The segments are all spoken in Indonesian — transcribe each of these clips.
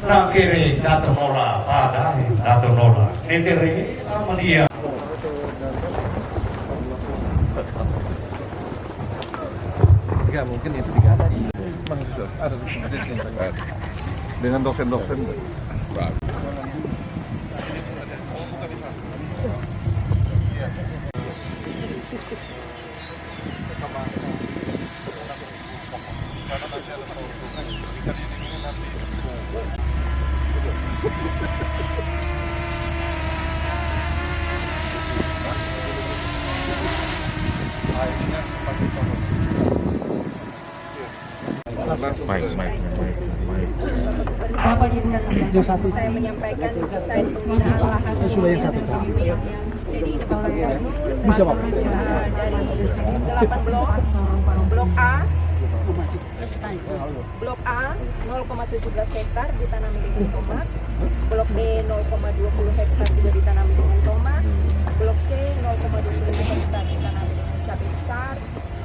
Nak kiri datu nola, padai datu nola. Neteri nama dia. Enggak mungkin itu diganti. Mahasiswa ada dengan dosen-dosen. Bapak Ibu yang satu saya menyampaikan desain penggunaan lahan yang satu. Jadi ini Bapak Ibu Bisa, Pak. dari 8 blok A Blok A 0,17 hektar ditanami dengan tomat, Blok B 0,20 hektar juga ditanami dengan tomat, Blok C 0,20 hektar ditanami dengan cabai besar,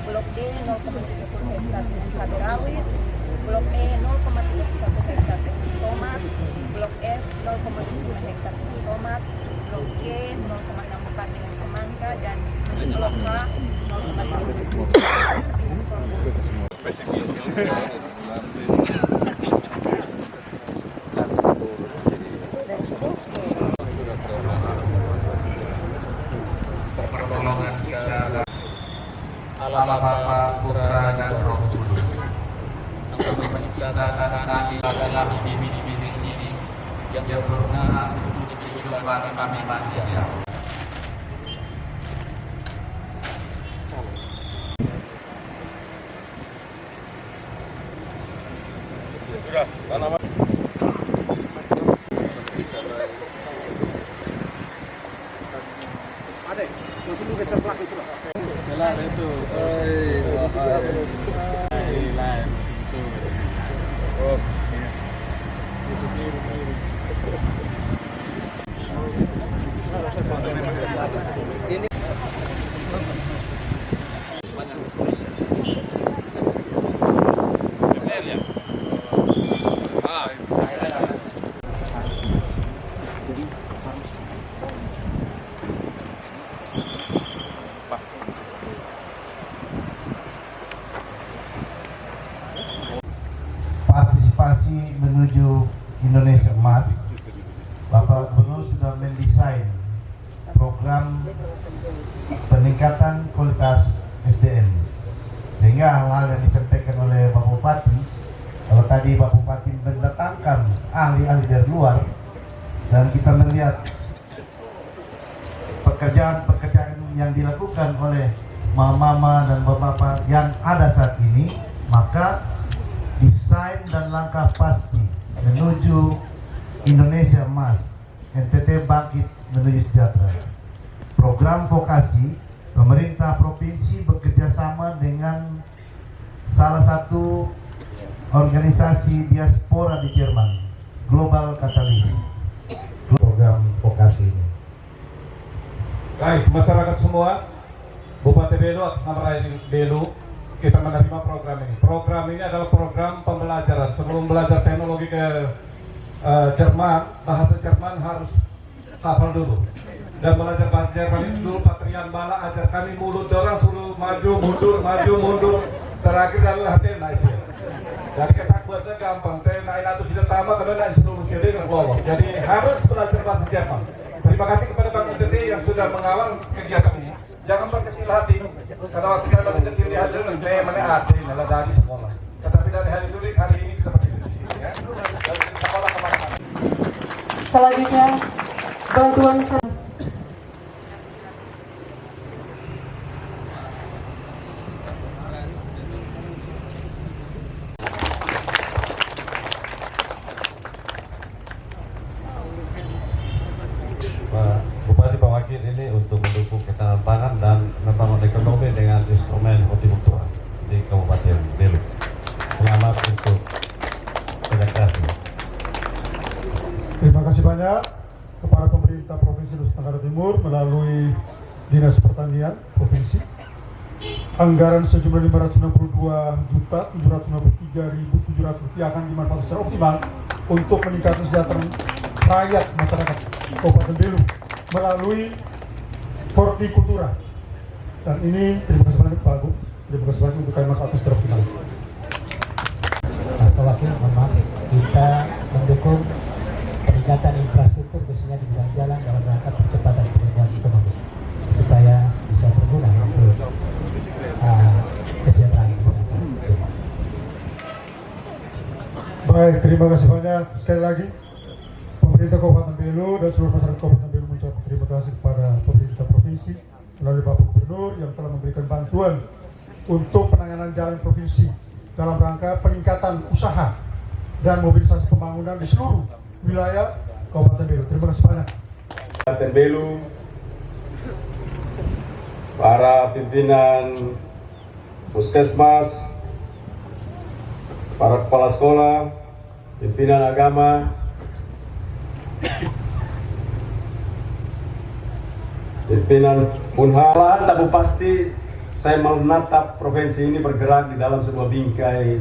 Blok D 0,30 hektar dengan cabai rawit, Blok E 0,31 hektar dengan tomat, Blok F 0,7 hektar dengan tomat, Blok G 0,64 dengan semangka, dan Blok H 0,30 dengan sorghum. Pertolongan kita Allah Bapa, Putra dan Roh Kudus. Kami menciptakan kami adalah bibit-bibit ini yang berguna untuk kehidupan kami manusia. Sudah, tanaman. Adek, langsung geser belakang sudah. Jalan itu. Lain itu. Oh. Ini partisipasi menuju Indonesia Emas. Bapak Gubernur sudah mendesain program peningkatan kualitas SDM, sehingga hal-hal yang disampaikan oleh Bapak Bupati, kalau tadi Bapak Bupati mendatangkan ahli-ahli dari luar, dan kita melihat pekerjaan-pekerjaan yang dilakukan oleh mama-mama dan bapak-bapak yang ada saat ini, maka desain dan langkah pasti menuju Indonesia Emas, NTT bangkit menuju sejahtera. Program vokasi, pemerintah provinsi bekerja sama dengan salah satu organisasi diaspora di Jerman, Global Catalyst, program vokasi ini. baik, masyarakat semua, Bupati Belu atas nama Rakyat Belu, kita menerima program ini. Program ini adalah program pembelajaran. Sebelum belajar teknologi ke Jerman, bahasa Jerman harus hafal dulu. Dan belajar bahasa Jerman itu dulu Patrian Bala ajar kami mulut orang suruh maju mundur. Terakhir adalah naisir. Jadi kita buatnya gampang. Naik atau sudah tamat karena naik suruh mesin dengan lolos. Jadi harus belajar bahasa Jerman. Terima kasih kepada Bank NTT yang sudah mengawal kegiatan ini. Jangan berkecil hati. Karena waktu saya masih kecil di Hadirin, saya mana ada malah dari sekolah. Tetapi dari hari dulu, hari ini kita pergi di sini ya. Dari sekolah kemana-mana. Selanjutnya bantuan Pak Bupati, Pak Wakil, ini untuk mendukung ketahanan pangan dan membangun ekonomi dengan instrumen hortikultura di Kabupaten Belu. Selamat untuk kerja kerasnya. Terima kasih banyak kepada pemerintah Provinsi Nusa Tenggara Timur melalui Dinas Pertanian Provinsi anggaran sejumlah Rp562.793.700 akan dimanfaatkan secara optimal untuk meningkatkan kesejahteraan rakyat masyarakat Kabupaten Belu melalui hortikultura. Dan ini terima kasih banyak Pak Agung, terima kasih banyak untuk kami manfaatkan secara optimal. Pak Wakil, mohon maaf, kita mendukung peningkatan infrastruktur khususnya di bidang jalan dalam rangka percepatan pertumbuhan ekonomi supaya bisa berguna untuk kesejahteraan masyarakat. Baik, terima kasih banyak sekali lagi pemerintah Kabupaten Belu dan seluruh masyarakat Kabupaten Belu mengucapkan terima kasih kepada pemerintah provinsi melalui Bapak Gubernur yang telah memberikan bantuan untuk penanganan jalan provinsi dalam rangka peningkatan usaha dan mobilisasi pembangunan di seluruh wilayah Kabupaten Belu. Terima kasih banyak. Kabupaten Belu, para pimpinan puskesmas, para kepala sekolah, pimpinan agama, pimpinan Unhal, tabu pasti saya menatap provinsi ini bergerak di dalam sebuah bingkai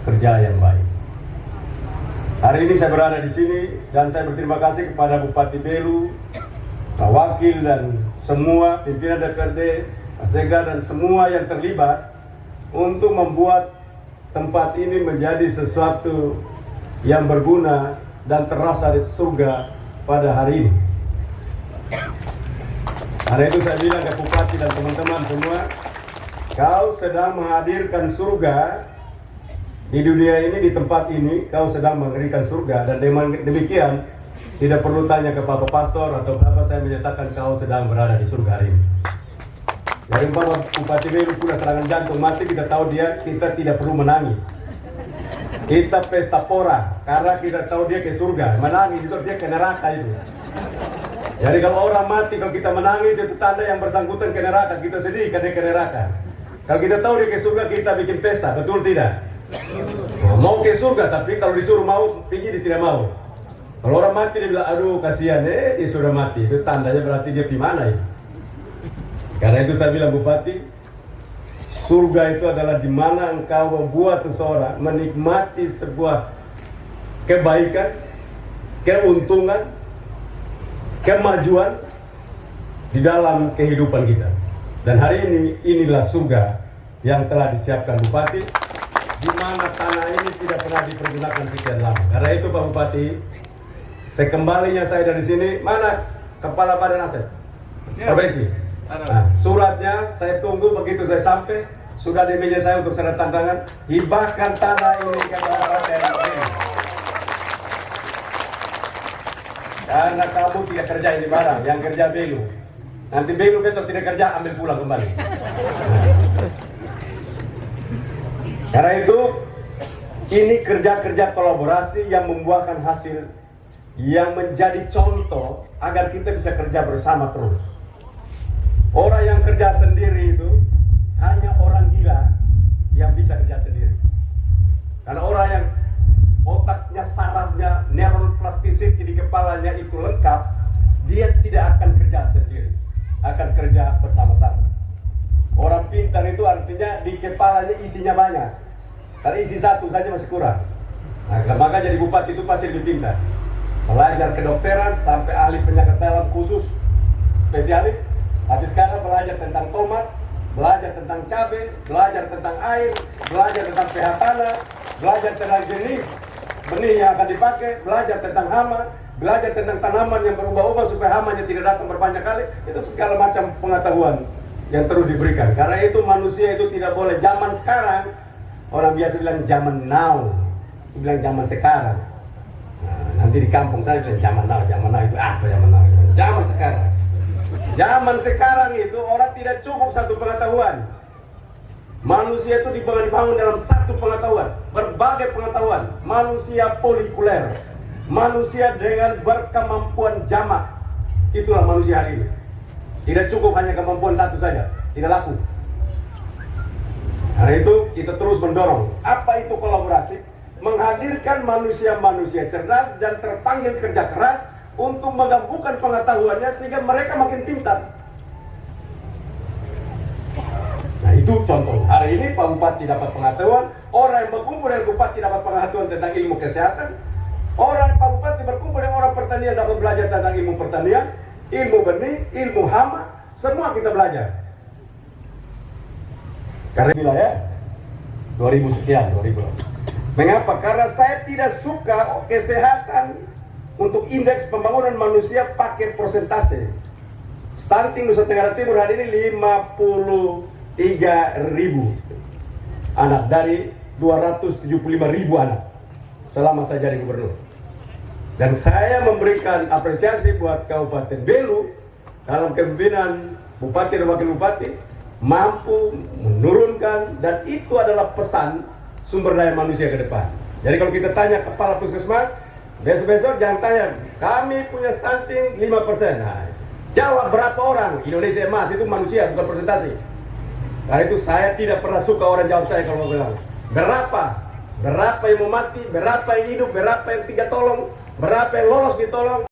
kerja yang baik. Hari ini saya berada di sini dan saya berterima kasih kepada Bupati Belu, Pak Wakil dan semua pimpinan DPRD, Pak Sekda dan semua yang terlibat untuk membuat tempat ini menjadi sesuatu yang berguna dan terasa di surga pada hari ini. Karena itu saya bilang ke Bupati dan teman-teman semua, kau sedang menghadirkan surga di dunia ini, di tempat ini, kau sedang mengerikan surga. Dan dengan demikian, tidak perlu tanya ke Bapak Pastor atau berapa saya menyatakan kau sedang berada di surga hari ini. Dari Bupati Belu punya serangan jantung mati, kita tahu kita tidak perlu menangis. Kita pesta pora, karena kita tahu dia ke surga. Menangis itu dia ke neraka itu. Jadi kalau orang mati, kalau kita menangis itu tanda yang bersangkutan ke neraka. Kita sedih karena ke neraka. Kalau kita tahu dia ke surga, kita bikin pesta, betul tidak? Mau ke surga, tapi kalau disuruh mau, pergi dia tidak mau. Kalau orang mati dia bilang, aduh kasihan, dia sudah mati. Itu tandanya berarti dia di mana ya? Karena itu saya bilang Bupati, surga itu adalah di mana engkau membuat seseorang menikmati sebuah kebaikan, keuntungan, kemajuan di dalam kehidupan kita. Dan hari ini, inilah surga yang telah disiapkan Bupati, di mana tanah ini tidak pernah dipergunakan sekian lama. Karena itu Pak Bupati, sekembalinya saya dari sini, mana Kepala Badan Aset Provinsi? Nah, suratnya saya tunggu, begitu saya sampai, sudah di meja saya untuk tanda tangan, hibahkan tanah ini kepada TNI. Karena kamu tidak kerja ini barang, yang kerja Belu. Nanti Belu besok tidak kerja, ambil pulang kembali. Karena itu, ini kerja-kerja kolaborasi yang membuahkan hasil yang menjadi contoh agar kita bisa kerja bersama terus. Orang yang kerja sendiri itu hanya orang gila yang bisa kerja sendiri. Karena orang yang otaknya, sarafnya, neuron plasticity di kepalanya itu lengkap, dia tidak akan kerja sendiri, akan kerja bersama-sama. Orang pintar itu artinya di kepalanya isinya banyak, karena isi satu saja masih kurang. Nah, maka jadi bupati itu pasti lebih pintar. Belajar kedokteran sampai ahli penyakit dalam khusus, spesialis. Habis sekarang belajar tentang tomat, belajar tentang cabai, belajar tentang air, belajar tentang pH tanah, belajar tentang jenis benih yang akan dipakai, belajar tentang hama, belajar tentang tanaman yang berubah-ubah supaya hamanya tidak datang berbanyak kali. Itu segala macam pengetahuan yang terus diberikan. Karena itu manusia itu tidak boleh zaman sekarang, orang biasa bilang zaman now, bilang zaman sekarang. Nah, nanti di kampung saya bilang zaman now itu apa zaman now? Zaman sekarang. Zaman sekarang itu orang tidak cukup satu pengetahuan. Manusia itu dibangun dalam satu pengetahuan, berbagai pengetahuan. Manusia polikuler, manusia dengan berkemampuan jamak. Itulah manusia hari ini. Tidak cukup hanya kemampuan satu saja, tidak laku. Karena itu kita terus mendorong. Apa itu kolaborasi? Menghadirkan manusia-manusia cerdas dan terpanggil kerja keras untuk menggabungkan pengetahuannya sehingga mereka makin pintar. Nah, Itu contoh. Hari ini Pak Bupati dapat pengetahuan, orang yang berkumpul dengan Bupati dapat pengetahuan tentang ilmu kesehatan, orang Pak Bupati berkumpul dengan orang pertanian dapat belajar tentang ilmu pertanian, ilmu benih, ilmu hama, semua kita belajar. Karena wilayah 2000 sekian, 2000. Mengapa? Karena saya tidak suka kesehatan untuk indeks pembangunan manusia pakai persentase. Stunting Nusa Tenggara Timur hari ini 53.000 anak dari 275.000 anak selama saya jadi gubernur. Dan saya memberikan apresiasi buat Kabupaten Belu dalam kepemimpinan Bupati dan Wakil Bupati mampu menurunkan, dan itu adalah pesan sumber daya manusia ke depan. Jadi kalau kita tanya kepala puskesmas, besok-besok jangan tanya, kami punya stunting 5%. Nah, jawab berapa orang, Indonesia emas, itu manusia bukan presentasi. Karena itu saya tidak pernah suka orang jawab saya kalau mau bilang, berapa yang mau mati, berapa yang hidup, berapa yang tidak tolong, berapa yang lolos ditolong.